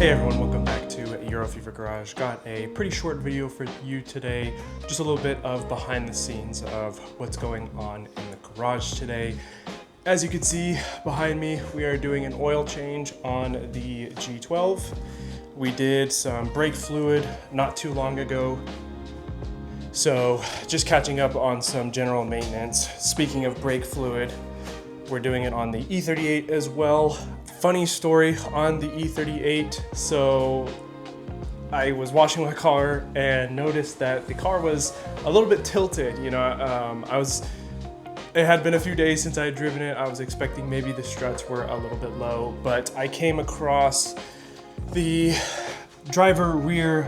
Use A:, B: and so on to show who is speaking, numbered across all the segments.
A: Hey everyone, welcome back to Euro Fever Garage. Got a pretty short video for you today, just a little bit of behind the scenes of what's going on in the garage today. As you can see behind me, we are doing an oil change on the G12. We did some brake fluid not too long ago, so just catching up on some general maintenance. Speaking of brake fluid, we're doing it on the E38 as well. Funny story on the E38. So I was washing my car and noticed that the car was a little bit tilted. You know, it had been a few days since I had driven it. I was expecting maybe the struts were a little bit low, but I came across the driver rear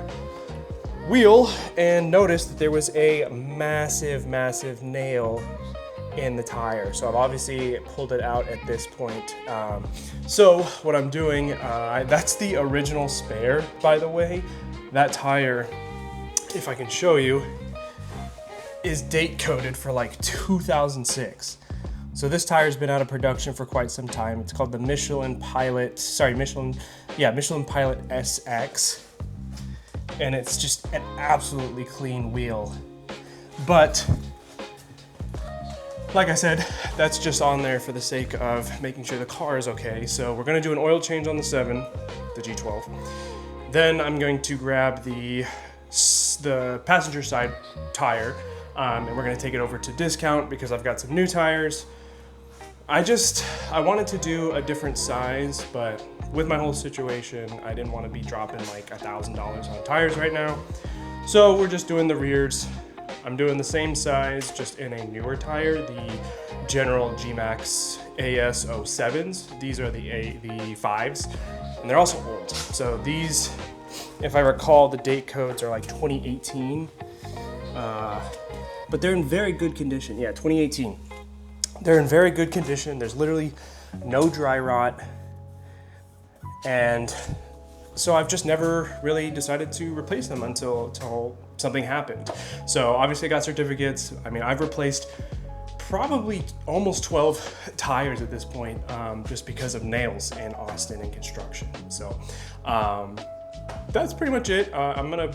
A: wheel and noticed that there was a massive nail in the tire. So I've obviously pulled it out at this point. So what I'm doing, that's the original spare, by the way. That tire, if I can show you, is date coded for like 2006. So this tire's been out of production for quite some time. It's called the Michelin Pilot SX. And it's just an absolutely clean wheel. But like I said, that's just on there for the sake of making sure the car is okay. So we're gonna do an oil change on the 7, the G12. Then I'm going to grab the passenger side tire, and we're gonna take it over to discount because I've got some new tires. I wanted to do a different size, but with my whole situation, I didn't want to be dropping like $1,000 on tires right now. So we're just doing the rears. I'm doing the same size, just in a newer tire, the General G-Max AS07s. These are the 5s, and they're also old. So these, if I recall, the date codes are like 2018, but they're in very good condition. Yeah, 2018. They're in very good condition. There's literally no dry rot, and so I've just never really decided to replace them until something happened. So obviously I got certificates. I mean, I've replaced probably almost 12 tires at this point, just because of nails in Austin and construction. So that's pretty much it. I'm gonna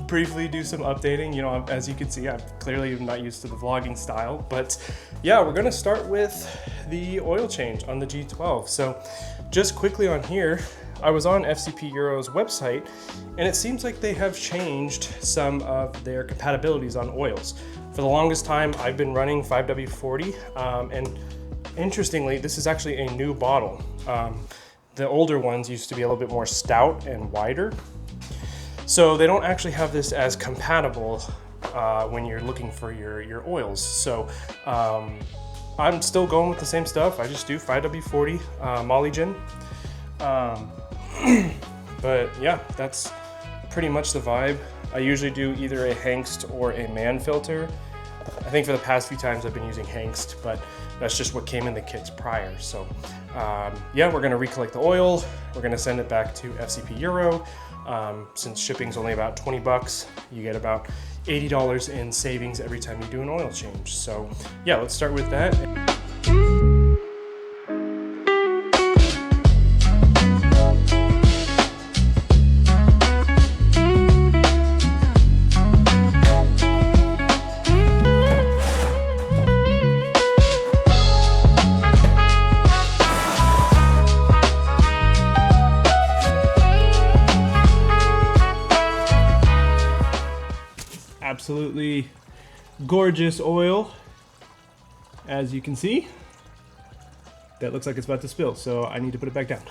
A: briefly do some updating. You know, as you can see, I'm clearly not used to the vlogging style, but yeah, we're gonna start with the oil change on the G12. So just quickly on here, I was on FCP Euro's website, and it seems like they have changed some of their compatibilities on oils. For the longest time, I've been running 5W40, and interestingly, this is actually a new bottle. The older ones used to be a little bit more stout and wider, so they don't actually have this as compatible when you're looking for your oils. So I'm still going with the same stuff. I just do 5W40 Molygen. But yeah, that's pretty much the vibe. I usually do either a Hengst or a man filter. I think for the past few times I've been using Hengst, but that's just what came in the kits prior. So yeah, we're gonna recollect the oil. We're gonna send it back to FCP Euro. Since shipping's only about 20 bucks, you get about $80 in savings every time you do an oil change. So yeah, let's start with that. Absolutely gorgeous oil, as you can see. That looks like it's about to spill, so I need to put it back down.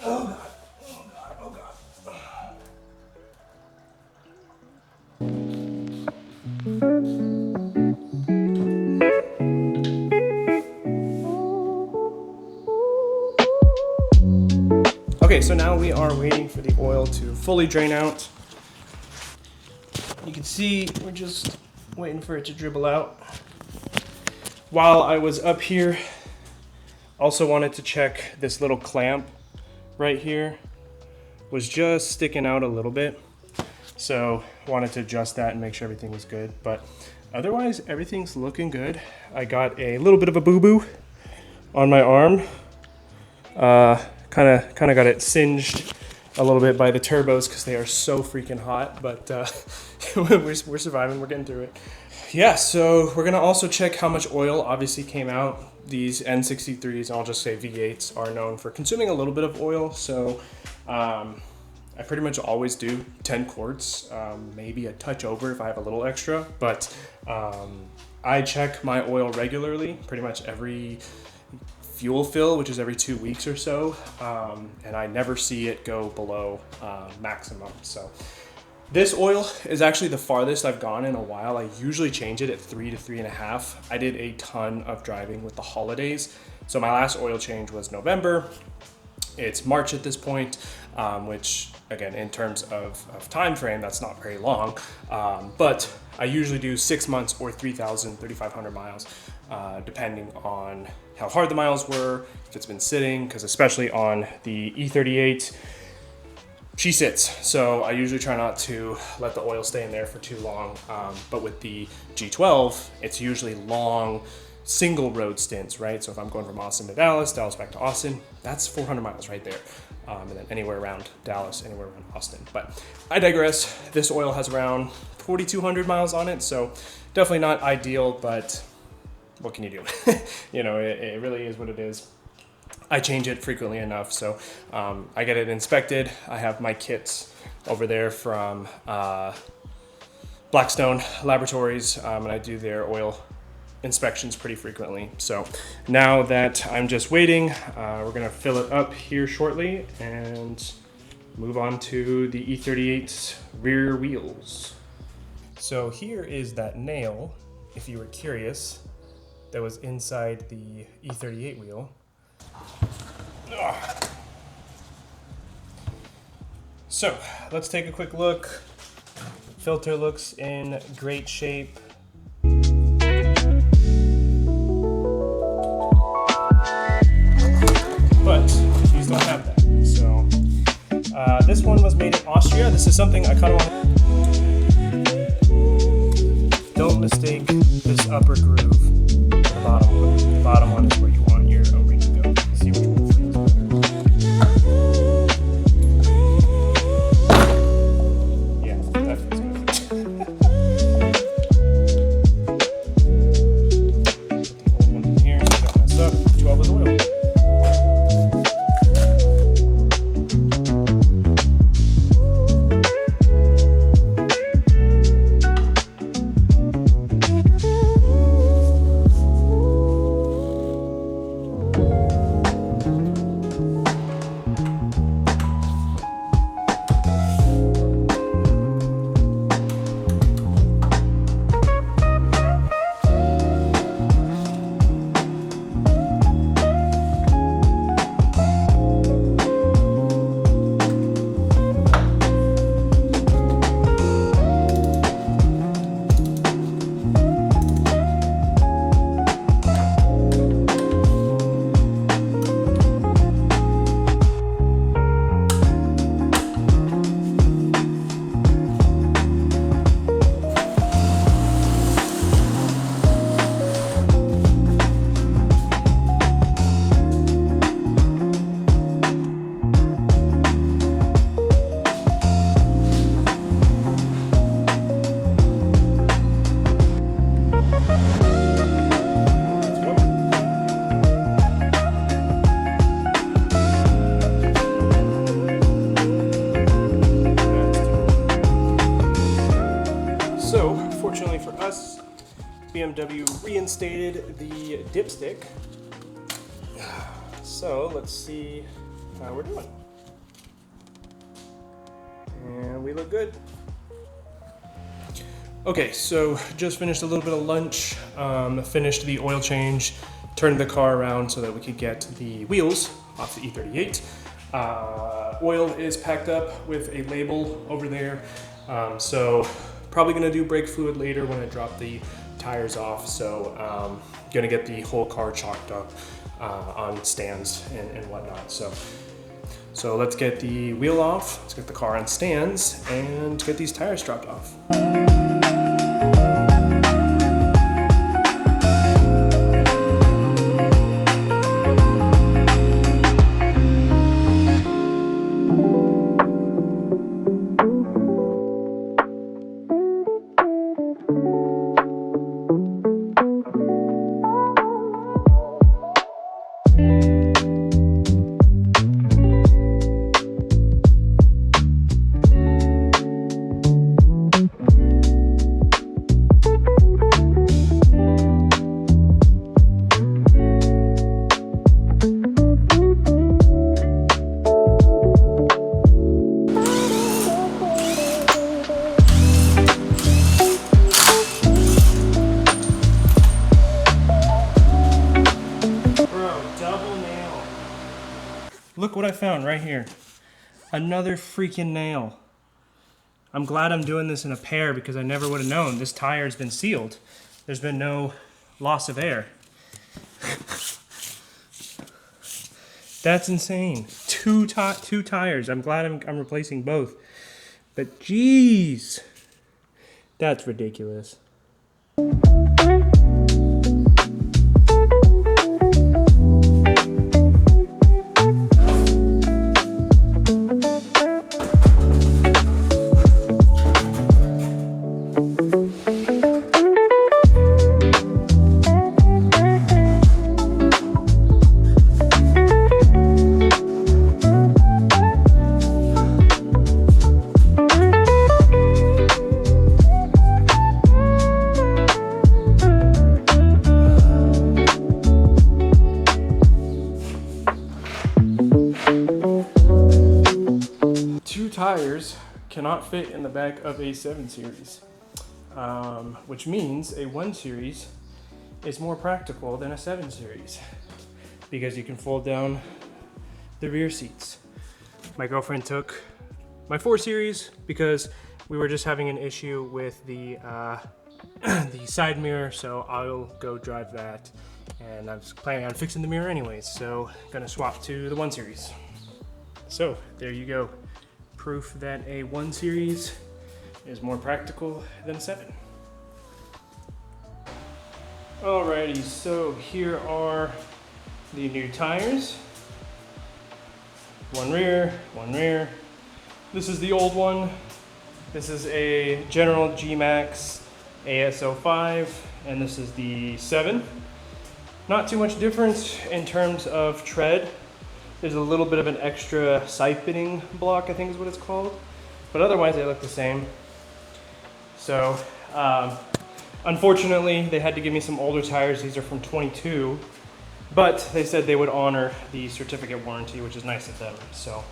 A: Oh God, oh God, oh God. Okay, so now we are waiting for the oil to fully drain out. You can see we're just waiting for it to dribble out. While I was up here, also wanted to check this little clamp right here. Was just sticking out a little bit. So wanted to adjust that and make sure everything was good. But otherwise, everything's looking good. I got a little bit of a boo-boo on my arm. Kind of got it singed a little bit by the turbos because they are so freaking hot. But we're surviving. We're getting through it. Yeah, so we're gonna also check how much oil obviously came out. These N63s, and I'll just say V8s, are known for consuming a little bit of oil. So I pretty much always do 10 quarts, maybe a touch over if I have a little extra. But I check my oil regularly, pretty much every fuel fill, which is every 2 weeks or so. And I never see it go below maximum. So this oil is actually the farthest I've gone in a while. I usually change it at 3 to 3.5. I did a ton of driving with the holidays. So my last oil change was November. It's March at this point, which again, in terms of time frame, that's not very long. But I usually do 6 months or 3,500 miles, depending on how hard the miles were, if it's been sitting, because especially on the E38, she sits, so I usually try not to let the oil stay in there for too long. But with the G12, it's usually long single road stints, right? So if I'm going from Austin to Dallas, Dallas back to Austin, that's 400 miles right there. And then anywhere around Dallas, anywhere around Austin. But I digress. This oil has around 4,200 miles on it, so definitely not ideal, but what can you do? You know, it really is what it is. I change it frequently enough, so I get it inspected. I have my kits over there from Blackstone Laboratories, and I do their oil inspections pretty frequently. So now that I'm just waiting, we're gonna fill it up here shortly and move on to the E38's rear wheels. So here is that nail, if you were curious, that was inside the E38 wheel. So let's take a quick look. Filter looks in great shape. But these don't have that. So this one was made in Austria. This is something I kind of want. Don't mistake this upper groove for the bottom one. The bottom one is where you want your O-ring to go. See which one feels better. Yeah, that feels good. Put the old one in here so we don't mess up. 12 with oil. BMW reinstated the dipstick. So let's see how we're doing. And we look good. Okay, so just finished a little bit of lunch, finished the oil change, turned the car around so that we could get the wheels off the E38. Oil is packed up with a label over there. So probably gonna do brake fluid later when I drop the tires off. So gonna get the whole car chalked up on stands and whatnot. So So let's get the wheel off, let's get the car on stands, and get these tires dropped off. Look what I found right here. Another freaking nail. I'm glad I'm doing this in a pair because I never would have known. This tire has been sealed. There's been no loss of air. That's insane. Two tires. I'm glad I'm replacing both. But geez, that's ridiculous. 2 tires cannot fit in the back of a 7 Series, which means a 1 Series is more practical than a 7 Series because you can fold down the rear seats. My girlfriend took my 4 Series because we were just having an issue with the the side mirror, so I'll go drive that. And I was planning on fixing the mirror anyways, so gonna swap to the 1 Series. So there you go. Proof that a 1 Series is more practical than a 7. Alrighty, so here are the new tires. One rear, one rear. This is the old one. This is a General G-Max AS05, and this is the 7. Not too much difference in terms of tread. There's a little bit of an extra siphoning block, I think is what it's called. But otherwise they look the same. So, unfortunately, they had to give me some older tires. These are from 22. But they said they would honor the certificate warranty, which is nice of them. So,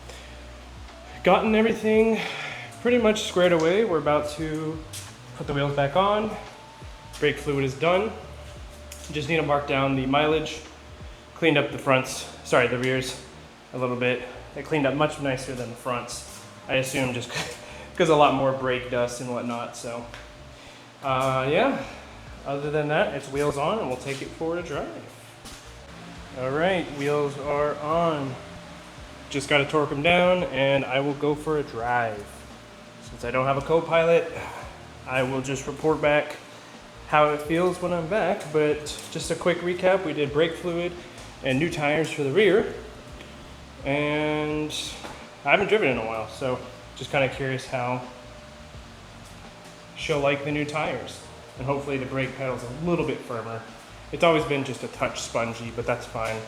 A: gotten everything pretty much squared away. We're about to put the wheels back on. Brake fluid is done. Just need to mark down the mileage. Cleaned up the fronts, sorry, the rears a little bit. They cleaned up much nicer than the fronts. I assume just because a lot more brake dust and whatnot. So, yeah, other than that, it's wheels on and we'll take it for a drive. All right, wheels are on. Just got to torque them down and I will go for a drive. Since I don't have a co-pilot, I will just report back how it feels when I'm back. But just a quick recap, we did brake fluid and new tires for the rear. And I haven't driven in a while, so just kind of curious how she'll like the new tires. And hopefully the brake pedal's a little bit firmer. It's always been just a touch spongy, but that's fine.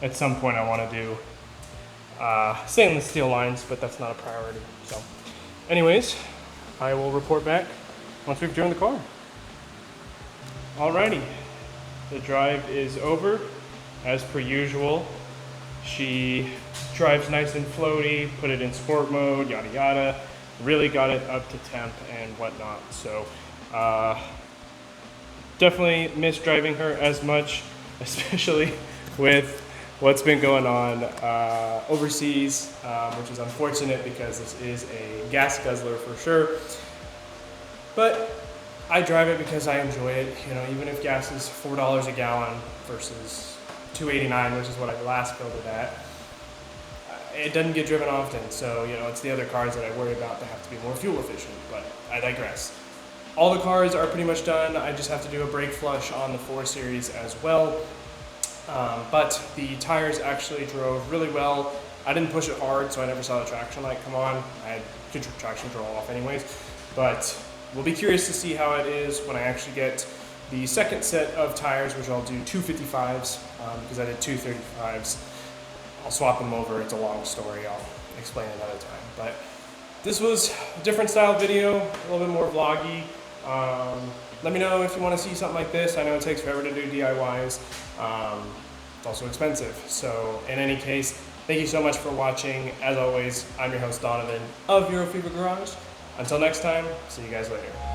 A: At some point I want to do stainless steel lines, but that's not a priority. So anyways, I will report back once we've driven the car. Alrighty, the drive is over. As per usual, she drives nice and floaty, put it in sport mode, yada yada, really got it up to temp and whatnot. So definitely miss driving her as much, especially with what's been going on overseas, which is unfortunate because this is a gas guzzler for sure. But I drive it because I enjoy it. You know, even if gas is $4 a gallon versus $2.89, which is what I last filled it at, it doesn't get driven often, so you know, it's the other cars that I worry about that have to be more fuel efficient, but I digress. All the cars are pretty much done. I just have to do a brake flush on the 4 Series as well. But the tires actually drove really well. I didn't push it hard, so I never saw the traction light come on. I had traction control off anyways, but we'll be curious to see how it is when I actually get the second set of tires, which I'll do 255s, because I did 235s. I'll swap them over. It's a long story. I'll explain another time. But this was a different style video, a little bit more vloggy. Let me know if you want to see something like this. I know it takes forever to do DIYs. It's also expensive. So in any case, thank you so much for watching. As always, I'm your host Donovan of Euro Fever Garage. Until next time, see you guys later.